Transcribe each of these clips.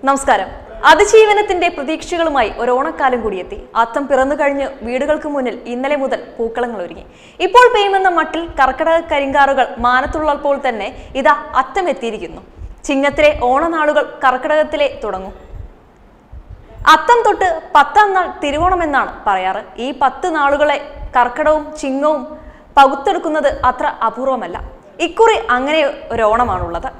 നമസ്കാരം. അതിജീവനത്തിന്റെ പ്രതീക്ഷകളുമായി ഒരു ഓണക്കാലം കൂടിയെത്തി. അത്തം പിറന്നു കഴിഞ്ഞ് വീടുകൾക്ക് മുന്നിൽ ഇന്നലെ മുതൽ പൂക്കളങ്ങൾ ഒരുങ്ങി. ഇപ്പോൾ പെയ്യുമെന്ന മട്ടിൽ കർക്കിടക കരിങ്കാറുകൾ മാനത്തുള്ളപ്പോൾ തന്നെ ഇതാ അത്തം എത്തിയിരിക്കുന്നു. ചിങ്ങത്തിലെ ഓണനാളുകൾ കർക്കിടകത്തിലെ തുടങ്ങും. അത്തം തൊട്ട് 10ാം നാൾ തിരുവോണമെന്നാണ് പറയാറ്. ഈ 10 നാളുകളെ കർക്കിടവും ചിങ്ങവും പകുത്തെടുക്കുന്നത് അത്ര അപൂർവമല്ല. ഇക്കുറി അങ്ങനെ ഒരു ഓണമാണുള്ളത്.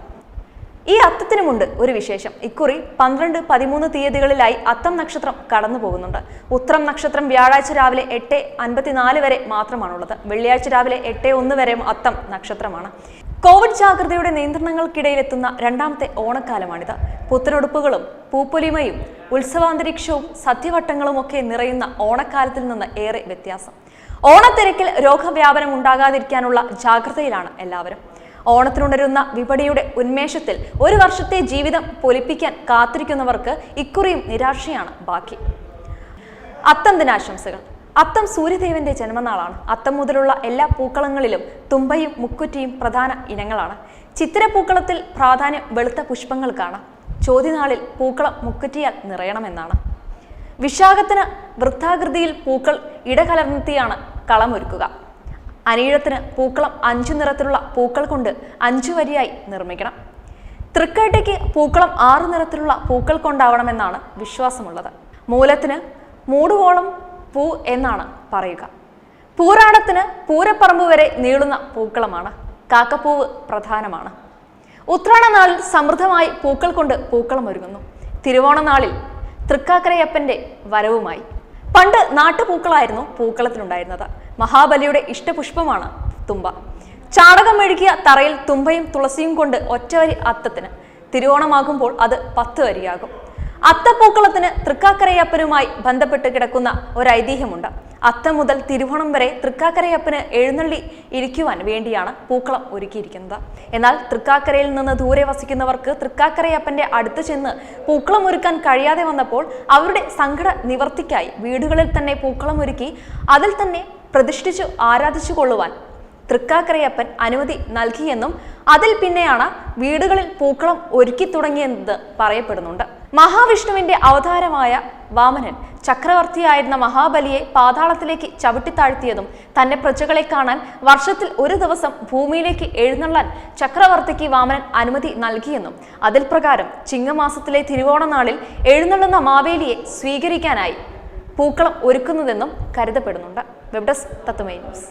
ഈ അത്തത്തിനുമുണ്ട് ഒരു വിശേഷം. ഇക്കുറി 12, 13 തീയതികളിലായി അത്തം നക്ഷത്രം കടന്നു പോകുന്നുണ്ട്. ഉത്രം നക്ഷത്രം വ്യാഴാഴ്ച രാവിലെ 8:54 വരെ മാത്രമാണുള്ളത്. വെള്ളിയാഴ്ച രാവിലെ 8:01 വരെ അത്തം നക്ഷത്രമാണ്. കോവിഡ് ജാഗ്രതയുടെ നിയന്ത്രണങ്ങൾക്കിടയിലെത്തുന്ന രണ്ടാമത്തെ ഓണക്കാലമാണിത്. പുത്തനുടുപ്പുകളും പൂപ്പൊലിമയും ഉത്സവാന്തരീക്ഷവും സദ്യവട്ടങ്ങളും ഒക്കെ നിറയുന്ന ഓണക്കാലത്തിൽ നിന്ന് ഏറെ വ്യത്യാസം. ഓണത്തിരക്കിൽ രോഗവ്യാപനം ഉണ്ടാകാതിരിക്കാനുള്ള ജാഗ്രതയിലാണ് എല്ലാവരും. ഓണത്തിനുണരുന്ന വിപണിയുടെ ഉന്മേഷത്തിൽ ഒരു വർഷത്തെ ജീവിതം പൊലിപ്പിക്കാൻ കാത്തിരിക്കുന്നവർക്ക് ഇക്കുറിയും നിരാശയാണ് ബാക്കി. അത്തം ദിനാശംസകൾ. അത്തം സൂര്യദേവന്റെ ജന്മനാളാണ്. അത്തം മുതലുള്ള എല്ലാ പൂക്കളങ്ങളിലും തുമ്പയും മുക്കുറ്റിയും പ്രധാന ഇനങ്ങളാണ്. ചിത്തിരപ്പൂക്കളത്തിൽ പ്രാധാന്യം വെളുത്ത പുഷ്പങ്ങൾക്കാണ്. ചോദ്യനാളിൽ പൂക്കളം മുക്കുറ്റിയാൽ നിറയണമെന്നാണ്. വിശാഖത്തിന് വൃത്താകൃതിയിൽ പൂക്കൾ ഇടകലർത്തിയാണ് കളമൊരുക്കുക. അനീഴത്തിന് പൂക്കളം 5 നിറത്തിലുള്ള പൂക്കൾ കൊണ്ട് 5 വരിയായി നിർമ്മിക്കണം. തൃക്കേട്ടയ്ക്ക് പൂക്കളം 6 നിറത്തിലുള്ള പൂക്കൾ കൊണ്ടാവണമെന്നാണ് വിശ്വാസമുള്ളത്. മൂലത്തിന് മൂടുവോളം പൂ എന്നാണ് പറയുക. പൂരാടത്തിന് പൂരപ്പറമ്പ് വരെ നീളുന്ന പൂക്കളമാണ്. കാക്കപ്പൂവ് പ്രധാനമാണ്. ഉത്രാട നാളിൽ സമൃദ്ധമായി പൂക്കൾ കൊണ്ട് പൂക്കളം ഒരുങ്ങുന്നു. തിരുവോണ നാളിൽ തൃക്കാക്കരയപ്പന്റെ വരവുമായി. പണ്ട് നാട്ടുപൂക്കളായിരുന്നു പൂക്കളത്തിലുണ്ടായിരുന്നത്. മഹാബലിയുടെ ഇഷ്ടപുഷ്പമാണ് തുമ്പ. ചാണകം മെഴുകിയ തറയിൽ തുമ്പയും തുളസിയും കൊണ്ട് ഒറ്റവരി അത്തത്തിന്. തിരുവോണമാകുമ്പോൾ അത് 10 വരിയാകും. അത്തപ്പൂക്കളത്തിന് തൃക്കാക്കരയപ്പനുമായി ബന്ധപ്പെട്ട് കിടക്കുന്ന ഒരു ഐതിഹ്യമുണ്ട്. അത്തം മുതൽ തിരുവോണം വരെ തൃക്കാക്കരയപ്പന് എഴുന്നള്ളി ഇരിക്കുവാൻ വേണ്ടിയാണ് പൂക്കളം ഒരുക്കിയിരിക്കുന്നത്. എന്നാൽ തൃക്കാക്കരയിൽ നിന്ന് ദൂരെ വസിക്കുന്നവർക്ക് തൃക്കാക്കരയപ്പന്റെ അടുത്ത് ചെന്ന് പൂക്കളം ഒരുക്കാൻ കഴിയാതെ വന്നപ്പോൾ അവരുടെ സങ്കട നിവർത്തിക്കായി വീടുകളിൽ തന്നെ പൂക്കളം ഒരുക്കി അതിൽ തന്നെ പ്രതിഷ്ഠിച്ചു ആരാധിച്ചു കൊള്ളുവാൻ തൃക്കാക്കരയപ്പൻ അനുമതി നൽകിയെന്നും അതിൽ പിന്നെയാണ് വീടുകളിൽ പൂക്കളം ഒരുക്കി തുടങ്ങിയെന്നത് പറയപ്പെടുന്നുണ്ട്. മഹാവിഷ്ണുവിന്റെ അവതാരമായ വാമനൻ ചക്രവർത്തിയായിരുന്ന മഹാബലിയെ പാതാളത്തിലേക്ക് ചവിട്ടിത്താഴ്ത്തിയതും തന്റെ പ്രജകളെ കാണാൻ വർഷത്തിൽ ഒരു ദിവസം ഭൂമിയിലേക്ക് എഴുന്നള്ളാൻ ചക്രവർത്തിക്ക് വാമനൻ അനുമതി നൽകിയെന്നും അതിൽ പ്രകാരം ചിങ്ങമാസത്തിലെ തിരുവോണ നാളിൽ എഴുന്നള്ളുന്ന മാവേലിയെ സ്വീകരിക്കാനായി പൂക്കളം ഒരുക്കുന്നതെന്നും കരുതപ്പെടുന്നുണ്ട്. വെബ് ഡെസ്ക് തത്വമൈ ന്യൂസ്.